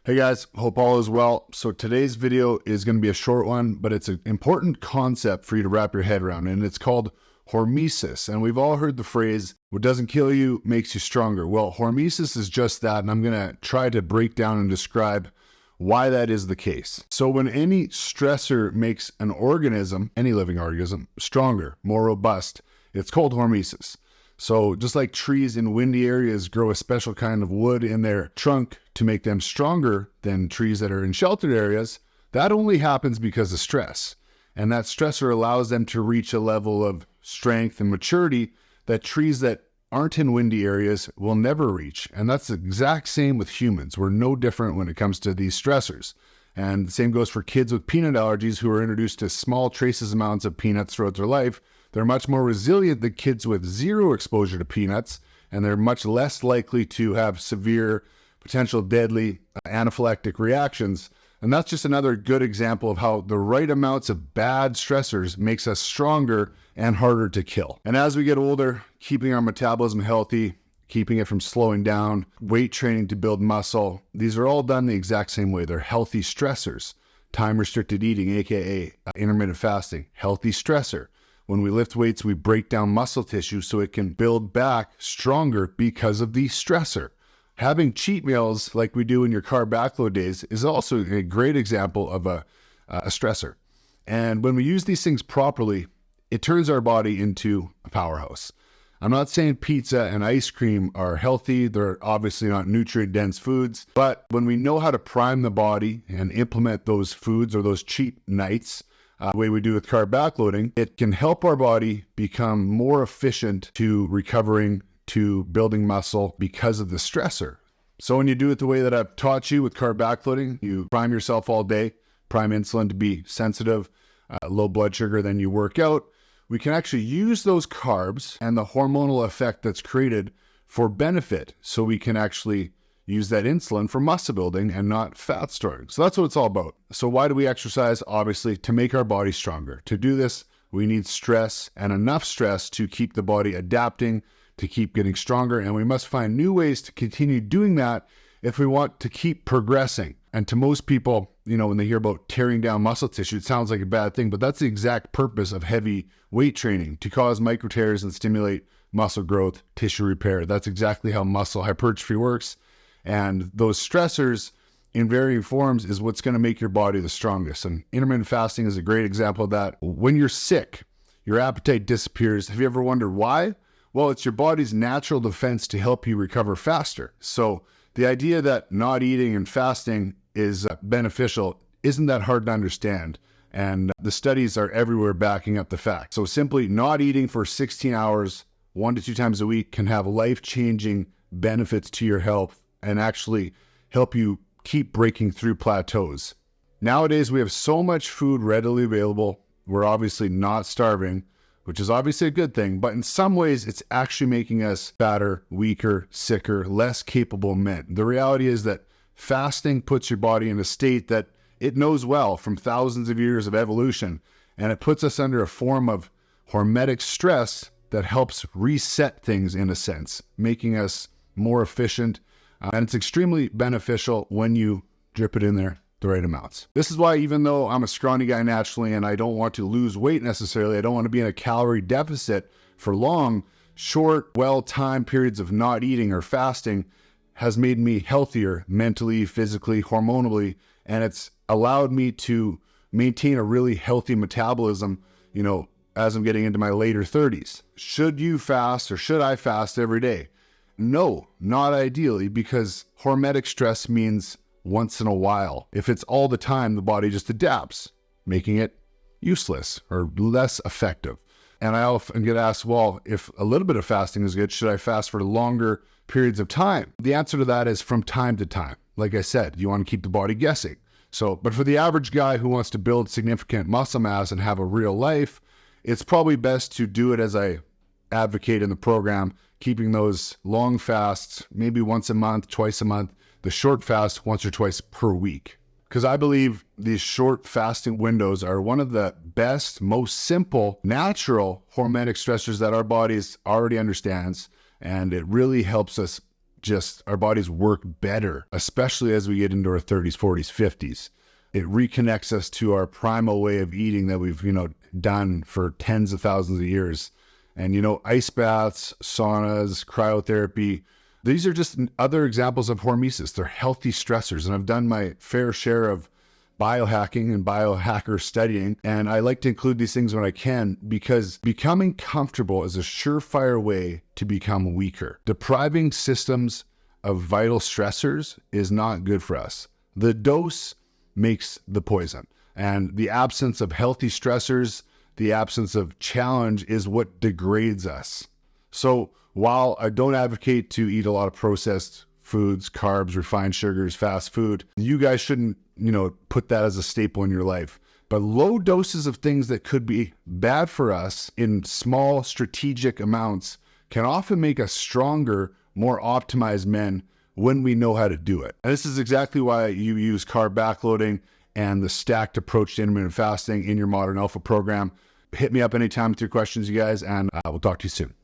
Hey guys, hope all is well. So today's video is going to be a short one, but it's an important concept for you to wrap your head around, and it's called hormesis. And we've all heard the phrase, what doesn't kill you makes you stronger. Well, hormesis is just that, and I'm going to try to break down and describe why that is the case. So when any stressor makes an organism, any living organism, stronger, more robust, it's called hormesis. So just like trees in windy areas grow a special kind of wood in their trunk to make them stronger than trees that are in sheltered areas, that only happens because of stress. And that stressor allows them to reach a level of strength and maturity that trees that aren't in windy areas will never reach. And that's the exact same with humans. We're no different when it comes to these stressors. And the same goes for kids with peanut allergies who are introduced to small traces amounts of peanuts throughout their life. They're much more resilient than kids with zero exposure to peanuts, and they're much less likely to have severe, potential deadly anaphylactic reactions. And that's just another good example of how the right amounts of bad stressors makes us stronger and harder to kill. And as we get older, keeping our metabolism healthy, keeping it from slowing down, weight training to build muscle, these are all done the exact same way. They're healthy stressors. Time-restricted eating, aka intermittent fasting, healthy stressor. When we lift weights, we break down muscle tissue so it can build back stronger because of the stressor. Having cheat meals like we do in your carb backload days is also a great example of a stressor. And when we use these things properly, it turns our body into a powerhouse. I'm not saying pizza and ice cream are healthy. They're obviously not nutrient-dense foods. But when we know how to prime the body and implement those foods or those cheat nights, the way we do with carb backloading, it can help our body become more efficient to recovering, to building muscle because of the stressor. So when you do it the way that I've taught you with carb backloading, you prime yourself all day, prime insulin to be sensitive, low blood sugar, then you work out. We can actually use those carbs and the hormonal effect that's created for benefit. So we can actually use that insulin for muscle building and not fat storing. So that's what it's all about. So why do we exercise? Obviously, to make our body stronger. To do this, we need stress and enough stress to keep the body adapting, to keep getting stronger. And we must find new ways to continue doing that if we want to keep progressing. And to most people, when they hear about tearing down muscle tissue, it sounds like a bad thing, but that's the exact purpose of heavy weight training, to cause micro tears and stimulate muscle growth, tissue repair. That's exactly how muscle hypertrophy works. And those stressors in varying forms is what's going to make your body the strongest. And intermittent fasting is a great example of that. When you're sick, your appetite disappears. Have you ever wondered why? Well, it's your body's natural defense to help you recover faster. So the idea that not eating and fasting is beneficial isn't that hard to understand. And the studies are everywhere backing up the fact. So simply not eating for 16 hours, 1 to 2 times a week can have life-changing benefits to your health and actually help you keep breaking through plateaus. Nowadays, we have so much food readily available. We're obviously not starving, which is obviously a good thing, but in some ways, it's actually making us fatter, weaker, sicker, less capable men. The reality is that fasting puts your body in a state that it knows well from thousands of years of evolution, and it puts us under a form of hormetic stress that helps reset things in a sense, making us more efficient. And it's extremely beneficial when you drip it in there the right amounts. This is why, even though I'm a scrawny guy naturally and I don't want to lose weight necessarily, I don't want to be in a calorie deficit for long, short, well-timed periods of not eating or fasting has made me healthier mentally, physically, hormonally, and it's allowed me to maintain a really healthy metabolism, as I'm getting into my later 30s. Should you fast or should I fast every day? No, not ideally, because hormetic stress means once in a while. If it's all the time, the body just adapts, making it useless or less effective. And I often get asked, well, if a little bit of fasting is good, should I fast for longer periods of time? The answer to that is from time to time. Like I said, you want to keep the body guessing. But for the average guy who wants to build significant muscle mass and have a real life, it's probably best to do it as I advocate in the program, keeping those long fasts, maybe once a month, twice a month, the short fast once or twice per week. Because I believe these short fasting windows are one of the best, most simple, natural hormetic stressors that our bodies already understands. And it really helps us our bodies work better, especially as we get into our 30s, 40s, 50s. It reconnects us to our primal way of eating that we've, done for tens of thousands of years. And, ice baths, saunas, cryotherapy, these are just other examples of hormesis. They're healthy stressors. And I've done my fair share of biohacking and biohacker studying. And I like to include these things when I can, because becoming comfortable is a surefire way to become weaker. Depriving systems of vital stressors is not good for us. The dose makes the poison. And the absence of healthy stressors, the absence of challenge is what degrades us. So while I don't advocate to eat a lot of processed foods, carbs, refined sugars, fast food, you guys shouldn't, put that as a staple in your life. But low doses of things that could be bad for us in small strategic amounts can often make us stronger, more optimized men when we know how to do it. And this is exactly why you use carb backloading and the stacked approach to intermittent fasting in your Modern Alpha program. Hit me up anytime with your questions, you guys, and we'll talk to you soon.